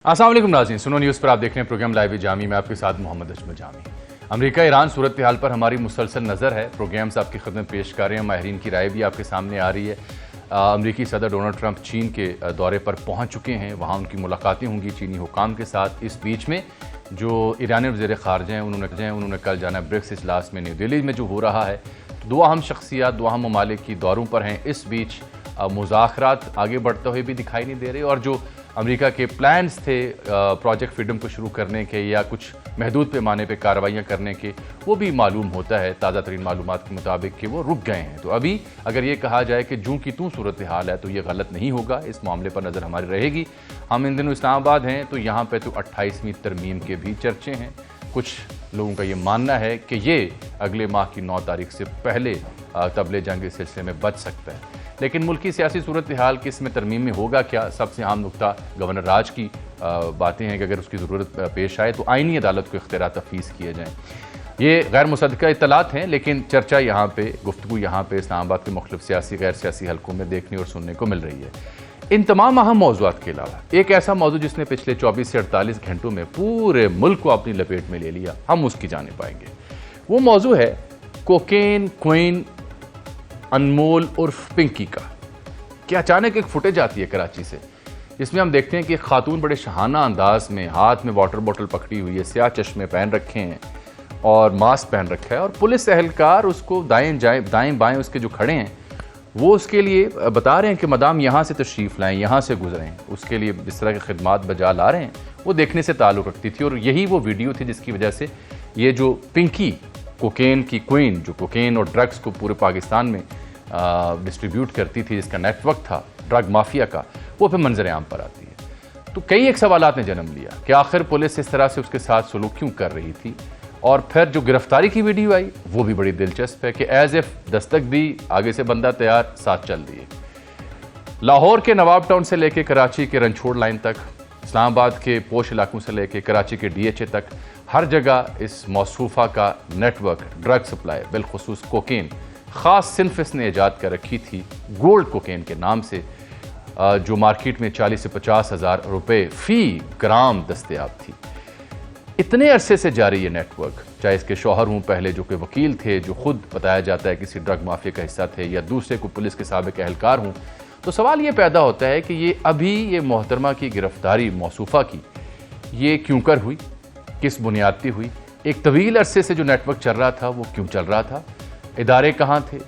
अस्सलाम वालेकुम नाज़रीन, सुनो न्यूज़ पर आप देख रहे हैं प्रोग्राम लाइव जामी। मैं आपके साथ मोहम्मद अजमल जामी। अमेरिका ईरान सूरत हाल पर हमारी मुसलसल नज़र है। प्रोग्राम्स आपकी खिदमत पेश कर रहे हैं, माहिरीन की राय भी आपके सामने आ रही है। अमेरिकी सदर डोनाल्ड ट्रंप चीन के दौरे पर पहुँच चुके हैं, वहाँ उनकी मुलाकातें होंगी चीनी हुकाम के साथ। इस बीच में जो ईरानी वज़ीर ख़ारजा हैं उन्होंने कल जाना ब्रिक्स इजलास में न्यू दिल्ली में जो हो रहा है। दो अहम शख्सियात दो अहम ममालिक की दौरों पर हैं। इस बीच मुज़ाकरात आगे बढ़ते हुए भी दिखाई नहीं दे रहे और जो अमेरिका के प्लान्स थे प्रोजेक्ट फ्रीडम को शुरू करने के या कुछ महदूद पैमाने पे कार्रवाइयाँ करने के, वो भी मालूम होता है ताज़ा तरीन मालूमात के मुताबिक कि वो रुक गए हैं। तो अभी अगर ये कहा जाए कि जूं की तूं सूरत हाल है तो ये गलत नहीं होगा। इस मामले पर नज़र हमारी रहेगी। हम इन दिनों इस्लामाबाद हैं तो यहाँ पर तो 28वीं तरमीम के भी चर्चे हैं। कुछ लोगों का ये मानना है कि ये अगले माह की 9 तारीख से पहले तबले जंग इस सिलसिले में बच सकता है। लेकिन मुल्क की सियासी सूरत हाल की इसमें तरमीम में होगा क्या? सबसे अहम नुकता गवर्नर राज की बातें हैं कि अगर उसकी ज़रूरत पेश आए तो आइनी अदालत को इख्तियार तफवीज़ किए जाएँ। ये गैर मुसद्दक़ा इत्तलात हैं, लेकिन चर्चा यहाँ पे गुफ्तगू यहाँ पे इस्लामाबाद के मुख्तलिफ सियासी गैर सियासी हलकों में देखने और सुनने को मिल रही है। इन तमाम अहम मौज़ूआत के अलावा एक ऐसा मौजू जिसने पिछले 24 से 48 घंटों में पूरे मुल्क को अपनी लपेट में ले लिया, हम उसकी जानिब आएंगे। वो मौजू है कोकेन क्वीन अनमोल उर्फ पिंकी का। कि अचानक एक फुटेज आती है कराची से, जिसमें हम देखते हैं कि एक खातून बड़े शहाना अंदाज में हाथ में वाटर बोतल पकड़ी हुई है, स्याह चश्मे पहन रखे हैं और मास्क पहन रखा है, और पुलिस एहलकार उसको दाएं बाएं उसके जो खड़े हैं वो उसके लिए बता रहे हैं कि मदाम यहाँ से तशरीफ़ लाएँ, यहाँ से गुजरें, उसके लिए जिस तरह की खिदमात बजा ला रहे हैं वो देखने से ताल्लुक़ रखती थी। और यही वो वीडियो थी जिसकी वजह से ये जो पिंकी कोकेन की क्वीन, जो कोकेन और ड्रग्स को पूरे पाकिस्तान में डिस्ट्रीब्यूट करती थी, जिसका नेटवर्क था ड्रग माफिया का, वो फिर मंजर आम पर आती है। तो कई एक सवालात ने जन्म लिया कि आखिर पुलिस इस तरह से उसके साथ सलूक क्यों कर रही थी। और फिर जो गिरफ्तारी की वीडियो आई वो भी बड़ी दिलचस्प है कि एज इफ दस्तक दी, आगे से बंदा तैयार, साथ चल दिए। लाहौर के नवाब टाउन से लेके कराची के रंछोड़ लाइन तक, इस्लामाबाद के पोश इलाकों से लेके कराची के DHA तक, हर जगह इस मौसूफा का नेटवर्क ड्रग सप्लाई, बिलखुसूस कोकेन, ख़ास सिन्फ इसने ईजाद कर रखी थी गोल्ड कोकेन के नाम से, जो मार्केट में 40 से 50 हज़ार रुपये फ़ी ग्राम दस्तयाब थी। इतने अरसे से जारी ये नेटवर्क, चाहे इसके शौहर हों पहले जो कि वकील थे, जो खुद बताया जाता है किसी ड्रग माफिया का हिस्सा थे, या दूसरे को पुलिस के साबिक एहलकार हों, तो सवाल ये पैदा होता है कि ये अभी ये मोहतरमा की गिरफ्तारी मौसूफा की ये क्यों कर हुई, किस बुनियाद पर हुई? एक तवील अरसे से जो नेटवर्क चल रहा था वो क्यों चल रहा था? इदारे कहाँ थे?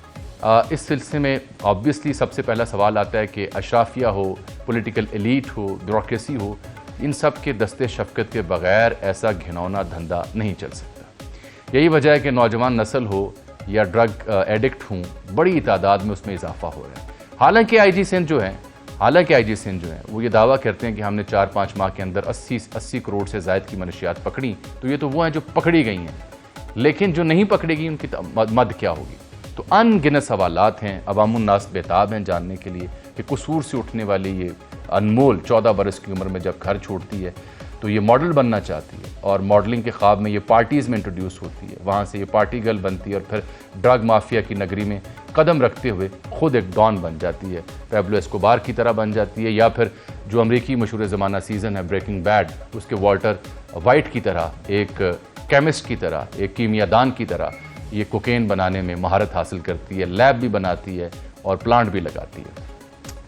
इस सिलसिले में ऑब्वियसली सबसे पहला सवाल आता है कि अशराफिया हो, पॉलिटिकल एलीट हो, ब्यूरोक्रेसी हो, इन सब के दस्ते शफ़क़त के बग़ैर ऐसा घिनौना धंधा नहीं चल सकता। यही वजह है कि नौजवान नस्ल हो या ड्रग एडिक्ट हों, बड़ी तादाद में उसमें इजाफा हो रहा है। हालांकि IG सिंध जो हैं वो ये दावा करते हैं कि हमने 4-5 माह के अंदर 80 करोड़ से ज़ायद की मनशियात पकड़ी। तो ये तो वो हैं जो पकड़ी गई हैं, लेकिन जो नहीं पकड़ी गई उनकी मद क्या होगी? तो अनगिनत सवालात हैं। अवामुन्नास बेताब हैं जानने के लिए कि कसूर से उठने वाली ये अनमोल 14 बरस की उम्र में जब घर छोड़ती है तो ये मॉडल बनना चाहती है, और मॉडलिंग के ख्वाब में ये पार्टीज़ में इंट्रोड्यूस होती है, वहाँ से ये पार्टी गर्ल बनती है और फिर ड्रग माफिया की नगरी में कदम रखते हुए खुद एक डॉन बन जाती है, पैब्लो एस्कोबार की तरह बन जाती है, या फिर जो अमरीकी मशहूर ज़माना सीज़न है ब्रेकिंग बैड, उसके वॉल्टर वाइट की तरह, एक केमिस्ट की तरह, एक कीमियादान की तरह ये कोकेन बनाने में महारत हासिल करती है, लैब भी बनाती है और प्लांट भी लगाती है।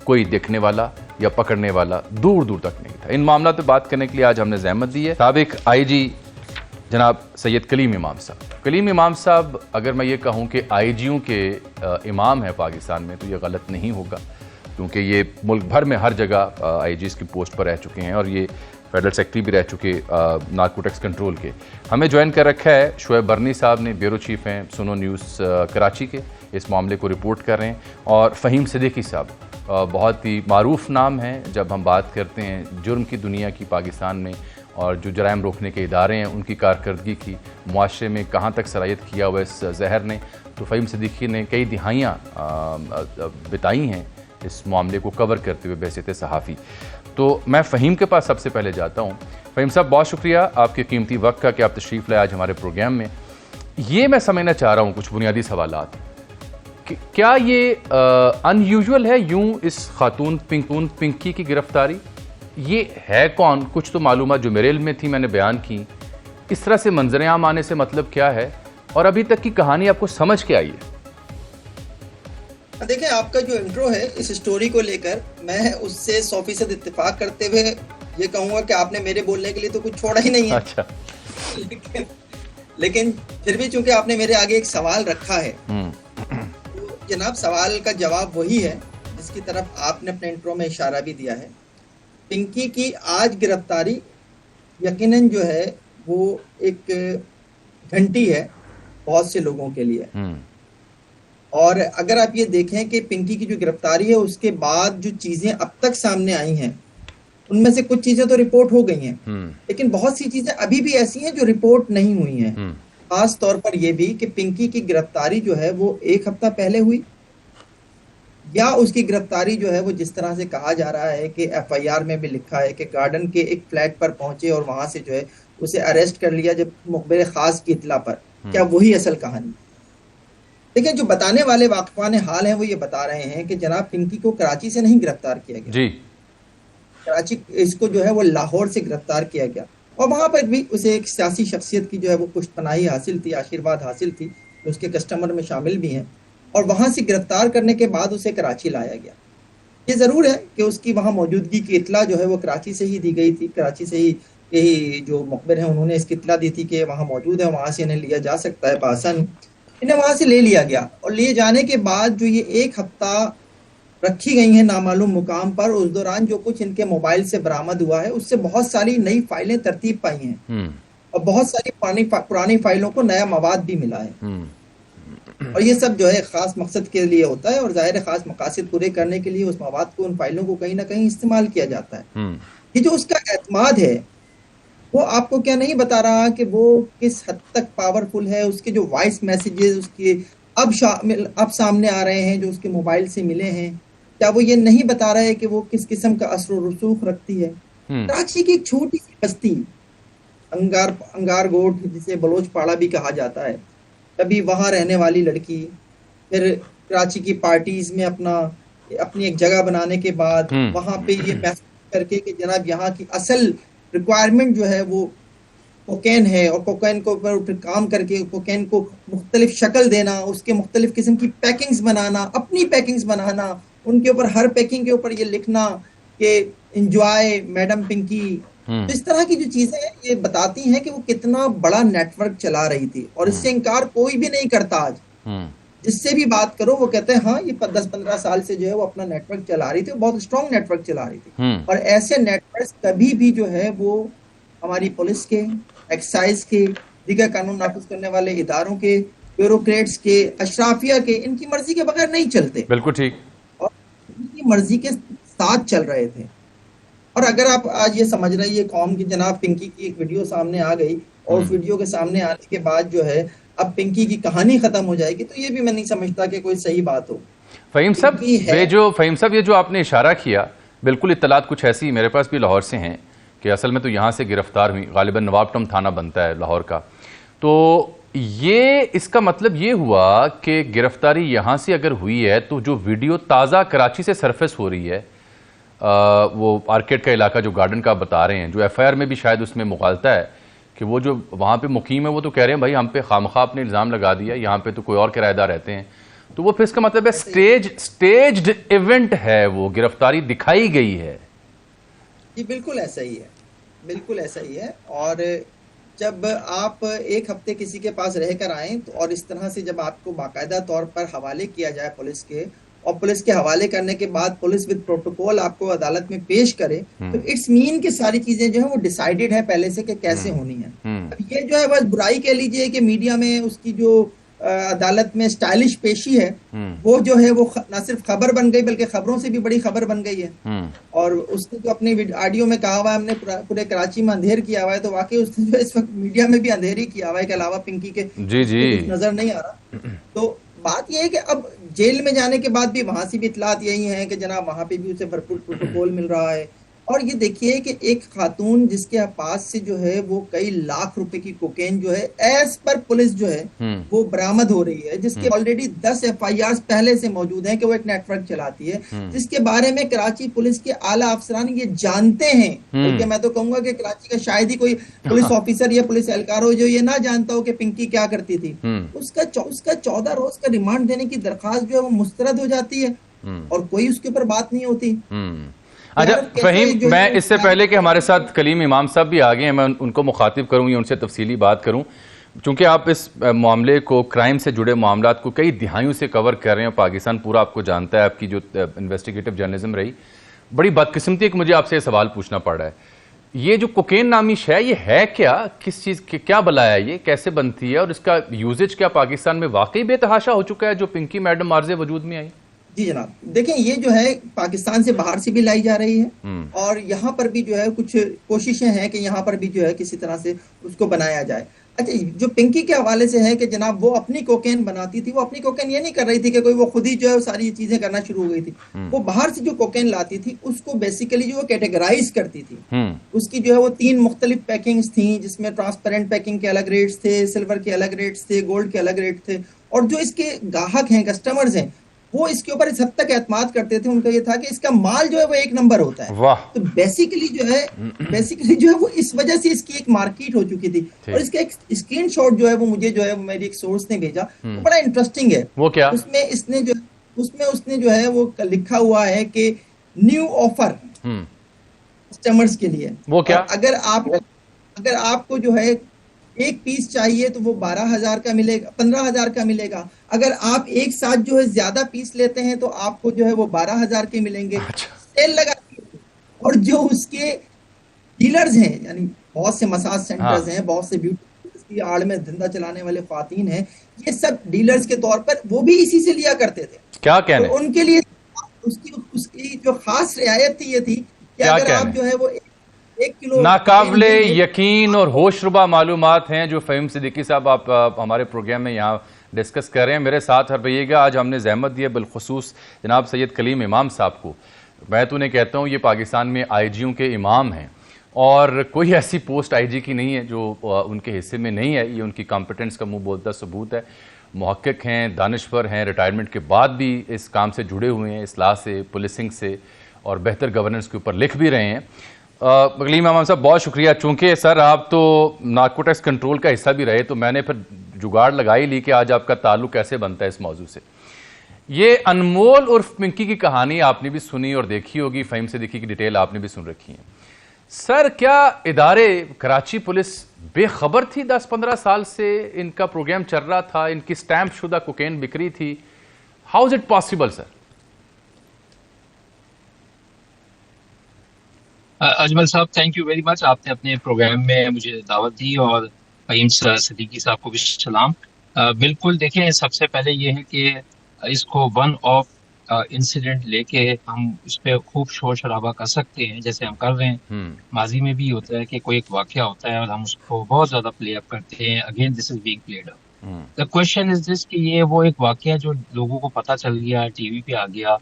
कोई देखने वाला या पकड़ने वाला दूर दूर तक नहीं था। इन मामलों पर बात करने के लिए आज हमने ज़हमत दी है साबिक IG जनाब सैयद कलीम इमाम साहब। कलीम इमाम साहब, अगर मैं ये कहूँ कि IGयों के इमाम हैं पाकिस्तान में तो ये गलत नहीं होगा, क्योंकि ये मुल्क भर में हर जगह IGs की पोस्ट पर रह चुके हैं और ये फेडरल सेक्रेटरी भी रह चुके नार्कोटिक्स कंट्रोल के। हमें ज्वाइन कर रखा है शुएब बरनी साहब ने, ब्यूरो चीफ हैं सुनो न्यूज़ कराची के, इस मामले को रिपोर्ट कर रहे हैं। और फ़हीम सिद्दीकी साहब, बहुत ही मारूफ नाम है जब हम बात करते हैं जुर्म की दुनिया की पाकिस्तान में, और जो जराइम रोकने के इदारे हैं उनकी कारकर्दगी की, मुआशरे में कहाँ तक सरायत किया हुआ इस जहर ने। तो फ़हीम सिद्दीकी ने कई दिहाइयाँ बिताई हैं इस मामले को कवर करते हुए बहसियत सहाफ़ी। तो मैं फ़हीम के पास सबसे पहले जाता हूँ। फ़हीम साहब, बहुत शुक्रिया आपके कीमती वक्त का कि आप तशरीफ़ लाए आज हमारे प्रोग्राम में। ये मैं समझना चाह रहा हूँ कुछ बुनियादी सवालात कि क्या ये अनयूजुअल है यूं इस खातून पिंकी की गिरफ्तारी, ये है कौन, कुछ तो मालूमात जो मेरे इल्म में थी मैंने बयान की, इस तरह से मंजर आम आने से मतलब क्या है और अभी तक की कहानी आपको समझ के आई है? देखिए, आपका जो इंट्रो है इस स्टोरी को लेकर, मैं उससे 100% इत्तेफाक करते हुए ये कहूंगा कि आपने मेरे बोलने के लिए तो कुछ छोड़ा ही नहीं है। अच्छा। लेकिन फिर भी चूंकि आपने मेरे आगे एक सवाल रखा है, तो जनाब सवाल का जवाब वही है जिसकी तरफ आपने अपने इंट्रो में इशारा भी दिया है। पिंकी की आज गिरफ्तारी यकीनन जो है वो एक घंटी है बहुत से लोगों के लिए। और अगर आप ये देखें कि पिंकी की जो गिरफ्तारी है उसके बाद जो चीजें अब तक सामने आई हैं, उनमें से कुछ चीजें तो रिपोर्ट हो गई हैं, लेकिन बहुत सी चीजें अभी भी ऐसी हैं जो रिपोर्ट नहीं हुई हैं। खास तौर पर यह भी कि पिंकी की गिरफ्तारी जो है वो 1 हफ्ता पहले हुई, या उसकी गिरफ्तारी जो है वो जिस तरह से कहा जा रहा है कि एफआईआर में भी लिखा है कि गार्डन के एक फ्लैट पर पहुंचे और वहां से जो है उसे अरेस्ट कर लिया जब मुखबिर खास की इतला पर, क्या वही असल कहानी? देखिए, जो बताने वाले वाकफान हाल हैं वो ये बता रहे हैं कि जनाब पिंकी को कराची से नहीं गिरफ्तार किया गया जी। कराची इसको जो है वो लाहौर से गिरफ्तार किया गया, और वहां पर भी उसे एक सियासी शख्सियत की जो है वो पुष्टपनाही हासिल थी, आशीर्वाद हासिल थी, उसके कस्टमर में शामिल भी हैं, और वहां से गिरफ्तार करने के बाद उसे कराची लाया गया। ये जरूर है कि उसकी वहां मौजूदगी की इतला जो है वो कराची से ही दी गई थी, कराची से ही यही जो मुखबिर हैं उन्होंने इसकी इतला दी थी कि वहां मौजूद है, वहां से इन्हें लिया जा सकता है बासानी। इन्हें वहां से ले लिया गया, और ले जाने के बाद जो ये 1 हफ्ता रखी गई हैं नामालूम मुकाम पर, उस दौरान जो कुछ इनके मोबाइल से बरामद हुआ है उससे बहुत सारी नई फाइलें तरतीब पाई हैं, और बहुत सारी पुरानी फाइलों को नया मवाद भी मिला है। और ये सब जो है खास मकसद के लिए होता है, और जाहिर खास मकासद पूरे करने के लिए उस मवाद को, उन फाइलों को कहीं ना कहीं इस्तेमाल किया जाता है। ये जो उसका एतमाद है वो आपको क्या नहीं बता रहा कि वो किस हद तक पावरफुल है। उसके जो वॉइस मैसेजेस उसके अब सामने आ रहे हैं जो उसके मोबाइल से मिले हैं, क्या वो ये नहीं बता रहा है कि वो किस किस्म का असर रसूख रखती है? कराची की एक छोटी सी बस्ती अंगार गोट, जिसे बलोच पाड़ा भी कहा जाता है, कभी वहां रहने वाली लड़की फिर कराची की पार्टीज में अपनी एक जगह बनाने के बाद वहां पे ये मैसेज करके कि जनाब यहाँ की असल रिक्वायरमेंट जो है वो कोकेन है, और कोकेन को ऊपर काम करके कोकेन को मुख्तलिफ शक्ल देना, उसके मुख्तलिफ किस्म की पैकिंग्स बनाना, अपनी पैकिंग्स बनाना, उनके ऊपर हर पैकिंग के ऊपर ये लिखना कि एंजॉय मैडम पिंकी। तो इस तरह की जो चीजें हैं ये बताती हैं कि वो कितना बड़ा नेटवर्क चला रही थी, और इससे इनकार कोई भी नहीं करता। आज जिससे भी बात करो वो कहते हैं हाँ ये 10-15 साल से जो है वो अपना नेटवर्क चला रही थी, बहुत स्ट्रॉन्ग नेटवर्क चला रही थी। और ऐसे नेटवर्क कभी भी जो है वो हमारी पुलिस के, एक्साइज के, दीगर कानून नाफिज करने वाले इदारों के, ब्यूरोक्रेट्स के, अशराफिया के, इनकी मर्जी के बगैर नहीं चलते। बिल्कुल ठीक। और इनकी मर्जी के साथ चल रहे थे। और अगर आप आज ये समझ रहे हैं कौम की जनाब पिंकी की एक वीडियो सामने आ गई, और उस वीडियो के सामने आने के बाद जो है अब पिंकी की कहानी खत्म हो जाएगी, तो ये भी मैं नहीं समझता कि कोई सही बात हो। फहीम साहब, ये जो आपने इशारा किया, बिल्कुल इत्तलात कुछ ऐसी मेरे पास भी लाहौर से हैं कि असल में तो यहाँ से गिरफ्तार हुई, गालिबन नवाब टाउन थाना बनता है लाहौर का। तो ये इसका मतलब ये हुआ कि गिरफ्तारी यहाँ से अगर हुई है तो जो वीडियो ताज़ा कराची से सरफेस हो रही है, वो आर्केड का इलाका जो गार्डन का बता रहे हैं, जो एफआईआर में भी शायद उसमें मुखालता है कि वो जो वहाँ पे मुकीम है वो तो कह रहे हैं भाई हम पे खामखा आपने इल्ज़ाम लगा दिया, यहाँ पे तो कोई और किराएदार रहते हैं। तो वो फिर इसका मतलब है स्टेज्ड इवेंट है, वो गिरफ्तारी दिखाई गई है। जी बिल्कुल ऐसा ही है, बिल्कुल ऐसा ही है। और जब आप 1 हफ्ते किसी के पास रहकर आए तो, और इस तरह से जब आपको बाकायदा तौर पर हवाले किया जाए पुलिस के, और पुलिस के हवाले करने के बाद पुलिस विद प्रोटोकॉल आपको अदालत में पेश करे, तो इट्स मीन कि सारी चीजें जो है वो डिसाइडेड है पहले से कि कैसे होनी है। अब ये जो है बस बुराई कह लीजिए कि मीडिया में उसकी जो अदालत में स्टाइलिश पेशी है वो जो है वो न सिर्फ खबर बन गई बल्कि खबरों से भी बड़ी खबर बन गई है। और उसने जो अपने ऑडियो में कहा हुआ है हमने पूरे कराची में अंधेर किया हुआ है, तो वाकई उसने जो इस वक्त मीडिया में भी अंधेर ही किया हुआ है, के अलावा पिंकी के जी नजर नहीं आ रहा। तो बात यह है कि अब जेल में जाने के बाद भी वहां से भी इतलात यही है कि जनाब वहां पे भी उसे भरपूर प्रोटोकॉल मिल रहा है, और ये देखिए कि एक खातून जिसके पास से जो है वो कई लाख रुपए की कोकेन जो है एज पर पुलिस जो है वो बरामद हो रही है, जिसके ऑलरेडी 10 एफआईआर पहले से मौजूद हैं कि वो एक नेटवर्क चलाती है, जिसके बारे में कराची पुलिस के आला अफसरान ये जानते हैं। बल्कि मैं तो कहूंगा कि कराची का शायद ही कोई पुलिस ऑफिसर या पुलिस एहलकार हो जो ये ना जानता हो कि पिंकी क्या करती थी। उसका 14 रोज का रिमांड देने की दरखास्त जो है वो मुस्तरद हो जाती है और कोई उसके ऊपर बात नहीं होती। अच्छा फहीम, मैं इससे पहले कि हमारे साथ कलीम इमाम साहब भी आ गए हैं, मैं उनको मुखातिब करूं या उनसे तफसीली बात करूं, चूंकि आप इस मामले को, क्राइम से जुड़े मामलात को कई दिहाइयों से कवर कर रहे हैं, पाकिस्तान पूरा आपको जानता है, आपकी जो इन्वेस्टिगेटिव जर्नलिज्म रही। बड़ी बदकिस्मती कि मुझे आपसे सवाल पूछना पड़ रहा है, ये जो कोकेन नामी शय ये है क्या, किस चीज़ की क्या बलाया, ये कैसे बनती है और इसका यूजेज क्या पाकिस्तान में वाकई बेतहाशा हो चुका है जो पिंकी मैडम मार्जे वजूद में आई? जी जनाब, देखें ये जो है पाकिस्तान से बाहर से भी लाई जा रही है और यहाँ पर भी जो है कुछ कोशिशें हैं कि यहाँ पर भी जो है किसी तरह से उसको बनाया जाए। अच्छा, जो पिंकी के हवाले से है कि जनाब वो अपनी कोकेन बनाती थी, वो अपनी कोकेन ये नहीं कर रही थी कि कोई वो खुद ही जो है सारी चीजें करना शुरू हो गई थी। वो बाहर से जो कोकेन लाती थी उसको बेसिकली जो कैटेगराइज करती थी। उसकी जो है वो 3 मुख्तलिफ पैकिंग्स थी, जिसमें ट्रांसपेरेंट पैकिंग के अलग रेट्स थे, सिल्वर के अलग रेट्स थे, गोल्ड के अलग रेट थे। और जो इसके ग्राहक हैं, कस्टमर्स हैं, वो इसके ऊपर इस हद तक एतमाद करते थे, उनका ये था कि इसका माल जो है वो 1 नंबर होता है। तो बेसिकली जो है वो इस वजह से इसकी एक मार्केट हो चुकी थी। और इसका एक स्क्रीनशॉट जो है वो मुझे जो है मेरी एक सोर्स ने भेजा, वो बड़ा इंटरेस्टिंग है। वो क्या? उसमें उसने जो है वो लिखा हुआ है कि न्यू ऑफर कस्टमर्स के लिए। वो क्या? अगर आपको जो है एक पीस चाहिए तो वो 12,000 का मिलेगा, 15,000 का मिलेगा। अगर आप एक साथ जो है ज्यादा पीस लेते हैं तो आपको जो है वो 12,000 के मिलेंगे। सेल लगा। और जो उसके डीलर्स हैं, यानी बहुत से मसाज सेंटर्स हैं, बहुत से ब्यूटी की आड़ में धंधा चलाने वाले खातून हैं, ये सब डीलर्स के तौर पर वो भी इसी से लिया करते थे। क्या कहने? तो उनके लिए उसकी जो खास रियायत थी ये थी कि अगर आप जो है वो 1 किलो नाकाबिले यकीन और होशरुबा मालूमात हैं जो फ़हीम सिद्दीकी साहब आप हमारे प्रोग्राम में यहाँ डिस्कस कर रहे हैं। मेरे साथ हर रहिएगा। आज हमने जहमत दी है बिलखुसूस जनाब सैयद कलीम इमाम साहब को। मैं तो उन्हें कहता हूँ ये पाकिस्तान में आईजियों के इमाम हैं और कोई ऐसी पोस्ट आईजी की नहीं है जो उनके हिस्से में नहीं है। ये उनकी कॉम्पिटेंस का मुँह बोलता सबूत है। मुहक्किक हैं, दानिश्वर हैं, रिटायरमेंट के बाद भी इस काम से जुड़े हुए हैं, इस्लाह से, पुलिसिंग से और बेहतर गवर्नेंस के ऊपर लिख भी रहे हैं। कलीम इमाम साहब बहुत शुक्रिया। चूंकि सर आप तो नार्कोटिक्स कंट्रोल का हिस्सा भी रहे तो मैंने फिर जुगाड़ लगा ही ली कि आज आपका ताल्लुक कैसे बनता है इस मौजू से। ये अनमोल उर्फ पिंकी की कहानी आपने भी सुनी और देखी होगी, फ़हीम सिद्दीकी की डिटेल आपने भी सुन रखी है। सर क्या इदारे कराची पुलिस बेखबर थी? 10-15 साल से इनका प्रोग्राम चल रहा था, इनकी स्टैंप शुदा कोकेन बिक्री थी। How is it possible sir? Ajmal साहब, थैंक यू वेरी मच। आपने अपने प्रोग्राम में मुझे दावत दी और फ़हीम सिद्दीकी साहब को भी सलाम। बिल्कुल, देखें सबसे पहले ये है कि इसको वन ऑफ इंसिडेंट लेके हम इस पर खूब शोर शराबा कर सकते हैं जैसे हम कर रहे हैं। माजी में भी होता है कि कोई एक वाकया होता है और हम उसको बहुत ज्यादा प्ले अप करते हैं। Again this is being played up. The question is this कि ये वो एक वाकया जो लोगों को पता चल गया, टीवी पे आ गया,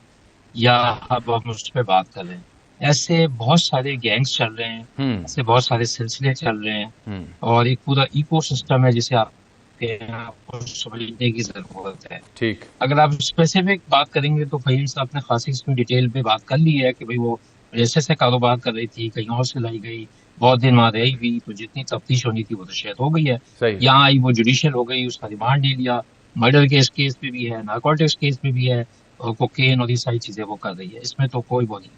या अब हम उस पर बात कर रहे हैं। ऐसे बहुत सारे गैंग्स चल रहे हैं, ऐसे बहुत सारे सिलसिले चल रहे हैं और एक पूरा इकोसिस्टम है जिसे आपको समझने की जरूरत है। ठीक, अगर आप स्पेसिफिक बात करेंगे तो फ़हीम साहब ने खासी इसमें डिटेल पे बात कर ली है कि भाई वो जैसे से कारोबार कर रही थी, कहीं और से लाई गई, बहुत दिन वहां रही हुई, तो जितनी तफ्तीश होनी थी वो तो शायद हो गई है। यहाँ आई, वो जुडिशियल हो गई, उसका रिमांड ले लिया। मर्डर केस पे भी है, नारकोटिक्स केस पे भी है, और कोकेन और ये सारी चीजें वो कर रही है, इसमें तो कोई वो नहीं।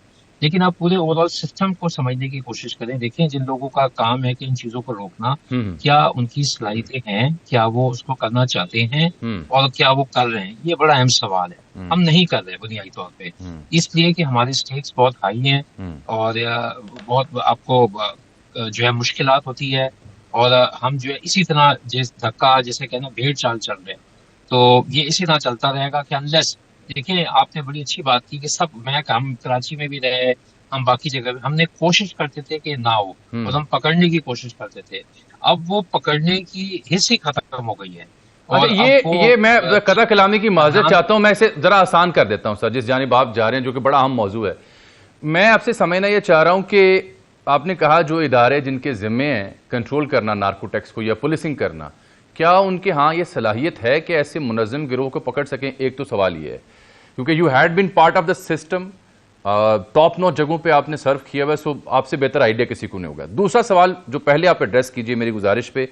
लेकिन आप पूरे ओवरऑल सिस्टम को समझने की कोशिश करें। देखें, जिन लोगों का काम है कि इन चीजों को रोकना, क्या उनकी सलाहियतें हैं, क्या वो उसको करना चाहते हैं और क्या वो कर रहे हैं, ये बड़ा अहम सवाल है। हम नहीं कर रहे बुनियादी तौर पे, इसलिए कि हमारे स्टेक्स बहुत हाई हैं और बहुत आपको जो है मुश्किलात होती है और हम जो है इसी तरह जिस धक्का जैसे कहना भेड़ चाल चल रहे हैं, तो ये इसी तरह चलता रहेगा कि अनलेस, देखिए आपने बड़ी अच्छी बात की कि हम कराची में भी रहे, हम बाकी जगह भी, हमने कोशिश करते थे कि ना हो और हम पकड़ने की कोशिश करते थे। अब वो पकड़ने की हिस्से खत्म हो गई है। और ये मैं कथा कलामी की माजरत चाहता हूं, मैं इसे जरा आसान कर देता हूं सर, जिस जानिब आप जा रहे हैं जो कि बड़ा अहम मौजू है। मैं आपसे समझना ये चाह रहा हूं कि आपने कहा जो इदारे जिनके जिम्मे हैं कंट्रोल करना नार्कोटिक्स को या पुलिसिंग करना, क्या उनके यहाँ ये सलाहियत है कि ऐसे मुनज़्ज़म गिरोह को पकड़ सकें? एक तो सवाल ये है, क्योंकि you had been part of the system, top notch जगहों पे आपने सर्व किया हुआ, सो आपसे बेहतर आइडिया किसी को नहीं होगा। दूसरा सवाल जो पहले आप एड्रेस कीजिए मेरी गुजारिश पे,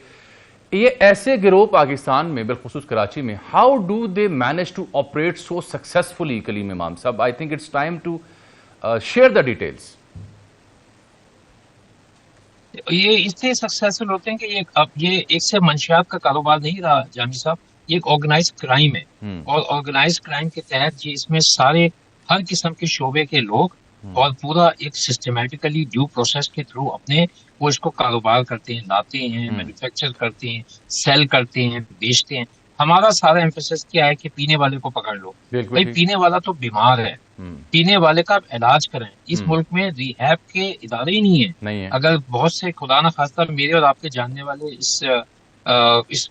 ये ऐसे गिरोह पाकिस्तान में बिलखुसूस कराची में, how do they manage to operate so successfully? Kaleem Imam Sahab, I think it's time to share the details. ये इससे सक्सेसफुल होते हैं कि ये एक से मंशियात का कारोबार नहीं रहा जामी साहब, ये एक ऑर्गेनाइज क्राइम है। और ऑर्गेनाइज क्राइम के तहत ये इसमें सारे हर किस्म के शोबे के लोग और पूरा एक सिस्टमेटिकली ड्यू प्रोसेस के थ्रू अपने वो इसको कारोबार करते हैं, लाते हैं, मैन्युफैक्चर करते हैं, सेल करते हैं, बेचते हैं। हमारा सारा एम्फेसिस क्या है कि पीने वाले को पकड़ लो। भाई पीने वाला तो बीमार है, पीने वाले का इलाज करें। इस मुल्क में रिहैब के इदारे ही नहीं है। अगर बहुत से खुदा न खास्ता मेरे और आपके जानने वाले इस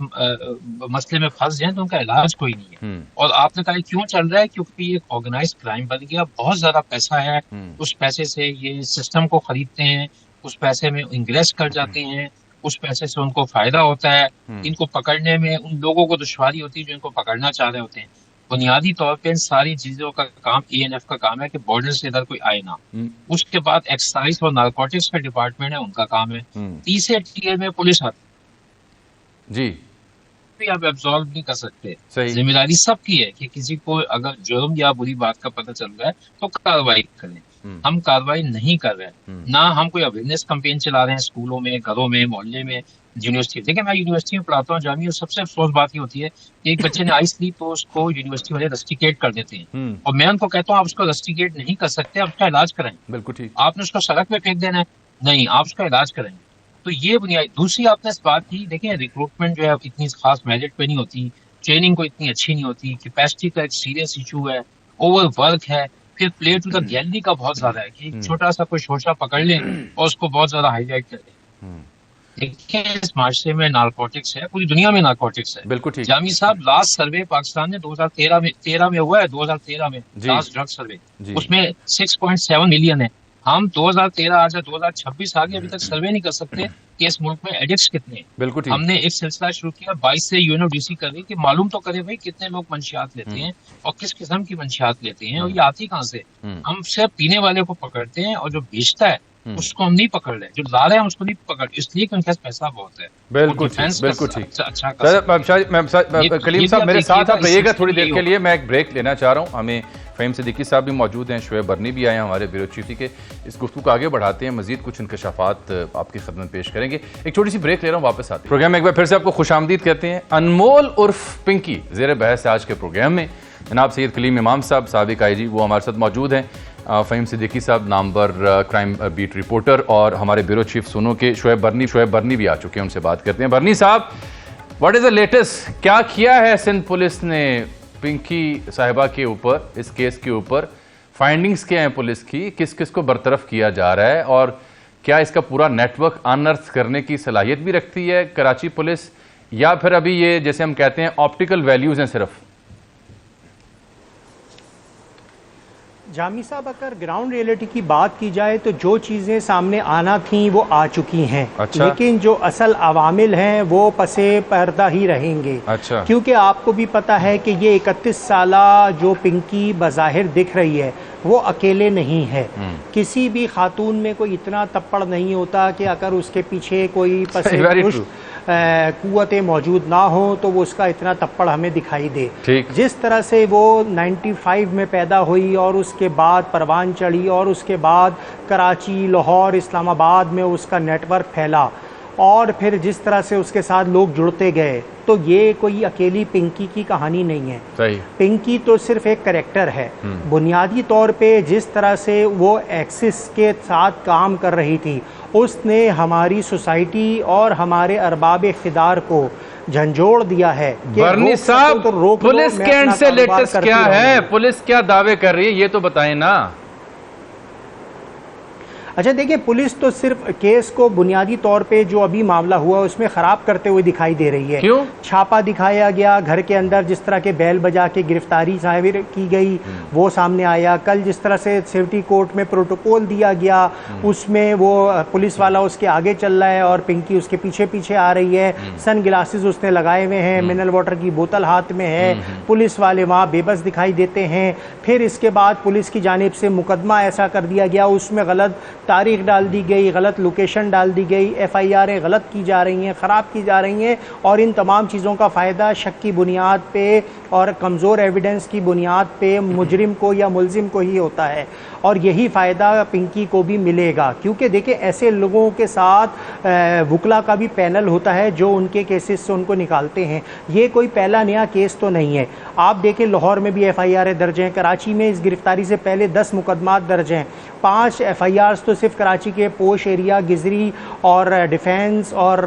मसले में फंस जाए तो उनका इलाज कोई नहीं है। और आपने कहा क्यों चल रहा है? क्योंकि ये ऑर्गेनाइज क्राइम बन गया, बहुत ज्यादा पैसा है, उस पैसे से ये सिस्टम को खरीदते हैं, उस पैसे में इन्वेस्ट कर जाते हैं, उस पैसे से उनको फायदा होता है। इनको पकड़ने में उन लोगों को दुश्वारी होती है जो इनको पकड़ना चाह रहे होते हैं। बुनियादी तौर पे इन सारी चीजों का काम ANF का काम है कि बॉर्डर से इधर कोई आए ना। उसके बाद एक्साइज और नारकोटिक्स का डिपार्टमेंट है, उनका काम है। तीसरे टियर में पुलिस आती जी, भी आप एब्जॉर्व नहीं कर सकते। जिम्मेदारी सबकी है कि किसी को अगर जुर्म या बुरी बात का पता चल रहा है तो कार्रवाई करें। हम कार्रवाई नहीं कर रहे हैं, ना हम कोई अवेयरनेस कैंपेन चला रहे हैं स्कूलों में, घरों में, मोहल्ले में, यूनिवर्सिटी। देखिए मैं यूनिवर्सिटी में पढ़ाता हूँ जामी, और सबसे अफसोस बात ये होती है कि एक बच्चे ने आइस ली तो उसको यूनिवर्सिटी वाले रस्टिकेट कर देते हैं। और मैं उनको कहता हूँ आप उसको रस्टिकेट नहीं कर सकते, आप उसका इलाज करें। बिल्कुल ठीक। आपने उसको सड़क में फेंक देना है? नहीं, आप उसका इलाज करें। तो ये बुनियादी। दूसरी आपने इस बात की, देखिए रिक्रूटमेंट जो है इतनी खास मेरिट पे नहीं होती, ट्रेनिंग को इतनी अच्छी नहीं होती, कैपेसिटी का एक सीरियस इशू है, ओवर वर्क है, फिर प्ले टू द गैलरी का बहुत ज्यादा है कि छोटा सा कोई शोशा पकड़ लें और उसको बहुत ज्यादा हाईलाइट कर दें। देखिए इस माशरे में नारकोटिक्स है, पूरी दुनिया में नारकोटिक्स है। बिल्कुल ठीक। जामी साहब लास्ट सर्वे पाकिस्तान ने 2013 में हुआ है, 2013 में लास्ट ड्रग सर्वे, उसमें 6.7 मिलियन है। हम 2013 आज 2026 आ गए, अभी तक सर्वे नहीं कर सकते कि इस मुल्क में एडिक्ट्स कितने हैं। बिल्कुल ठीक। हमने एक सिलसिला शुरू किया 22 से UNODC कर रही कि मालूम तो करे भाई कितने लोग मंशियात लेते हैं और किस किस्म की मंशियात लेते हैं और ये आती कहाँ से। हम सिर्फ पीने वाले को पकड़ते हैं और जो बेचता है उसको हम नहीं पकड़ रहे, जो ला रहे हैं उसको नहीं पकड़, इसलिए कि उनके पास पैसा बहुत है। बिल्कुल बिल्कुल ठीक। अच्छा कलीम साहब मेरे साथ आप रहिएगा थोड़ी देर के लिए, मैं एक ब्रेक लेना चाह रहा हूँ। हमें फ़हीम सिद्दीकी साहब भी मौजूद हैं, शोएब बरनी भी आए हैं हमारे ब्यूरो चीफ के। इस गुफ्तगू को आगे बढ़ाते हैं, मजीद कुछ इंकशाफात आपकी खिदमत पेश करेंगे। एक छोटी सी ब्रेक ले रहा हूँ, वापस आते हैं प्रोग्राम में। एक बार फिर से आपको खुशामदीद कहते हैं। अनमोल उर्फ पिंकी ज़ेर बहस है आज के प्रोग्राम में। जनाब सैयद कलीम इमाम साहब साबिक IG वो हमारे साथ मौजूद हैं। फ़हीम सिद्दीकी साहब नामवर क्राइम बीट रिपोर्टर, और हमारे ब्यूरो चीफ सुनो के शोएब बरनी भी आ चुके हैं, उनसे बात करते हैं। बरनी साहब, व्हाट इज़ द लेटेस्ट? क्या किया है सिंध पुलिस ने पिंकी साहिबा के ऊपर, इस केस के ऊपर? फाइंडिंग्स क्या हैं पुलिस की? किस किस को बरतरफ किया जा रहा है, और क्या इसका पूरा नेटवर्क अनअर्थ करने की सलाहियत भी रखती है कराची पुलिस, या फिर अभी ये जैसे हम कहते हैं ऑप्टिकल वैल्यूज हैं सिर्फ? जामी साहब, अगर ग्राउंड रियलिटी की बात की जाए तो जो चीज़ें सामने आना थी वो आ चुकी हैं। अच्छा। लेकिन जो असल अवामिल हैं वो पसे पर्दा ही रहेंगे। अच्छा। क्योंकि आपको भी पता है कि ये 31 साला जो पिंकी बज़ाहिर दिख रही है वो अकेले नहीं है। किसी भी खातून में कोई इतना तप्पड़ नहीं होता कि अगर उसके पीछे कोई पसे कुव्वतें मौजूद ना हो तो वो उसका इतना तप्पड़ हमें दिखाई दे। जिस तरह से वो 95 में पैदा हुई और उसके बाद परवान चढ़ी और उसके बाद कराची, लाहौर, इस्लामाबाद में उसका नेटवर्क फैला, और फिर जिस तरह से उसके साथ लोग जुड़ते गए, तो ये कोई अकेली पिंकी की कहानी नहीं है। सही। पिंकी तो सिर्फ एक कैरेक्टर है। बुनियादी तौर पे जिस तरह से वो एक्सिस के साथ काम कर रही थी, उसने हमारी सोसाइटी और हमारे अरबाब इख्तिदार को झंझोड़ दिया है। बरनी साहब, तो पुलिस के एंड से लेटेस्ट क्या है? पुलिस क्या दावे कर रही है ये तो बताएं ना। अच्छा देखिए, पुलिस तो सिर्फ केस को बुनियादी तौर पे जो अभी मामला हुआ उसमें खराब करते हुए दिखाई दे रही है। क्यों? छापा दिखाया गया, घर के अंदर जिस तरह के बैल बजा के गिरफ्तारी साबिर की गई वो सामने आया। कल जिस तरह से सिटी कोर्ट में प्रोटोकॉल दिया गया उसमें वो पुलिस वाला उसके आगे चल रहा है और पिंकी उसके पीछे पीछे आ रही है। सन ग्लासेस उसने लगाए हुए हैं, मिनरल वाटर की बोतल हाथ में है, पुलिस वाले वहाँ बेबस दिखाई देते हैं। फिर इसके बाद पुलिस की जानिब से मुकदमा ऐसा कर दिया गया, उसमें गलत तारीख डाल दी गई, गलत लोकेशन डाल दी गई, FIR गलत की जा रही हैं, ख़राब की जा रही हैं और इन तमाम चीज़ों का फ़ायदा शक की बुनियाद पे और कमज़ोर एविडेंस की बुनियाद पे मुजरिम को या मुलजिम को ही होता है और यही फ़ायदा पिंकी को भी मिलेगा। क्योंकि देखिए ऐसे लोगों के साथ वकला का भी पैनल होता है जो उनके केसेस से उनको निकालते हैं। ये कोई पहला नया केस तो नहीं है। आप देखें लाहौर में भी FIR दर्ज हैं, कराची में इस गिरफ्तारी से पहले 10 मुकदमात दर्ज हैं। 5 FIRs तो सिर्फ कराची के पोश एरिया, गिजरी और डिफेंस और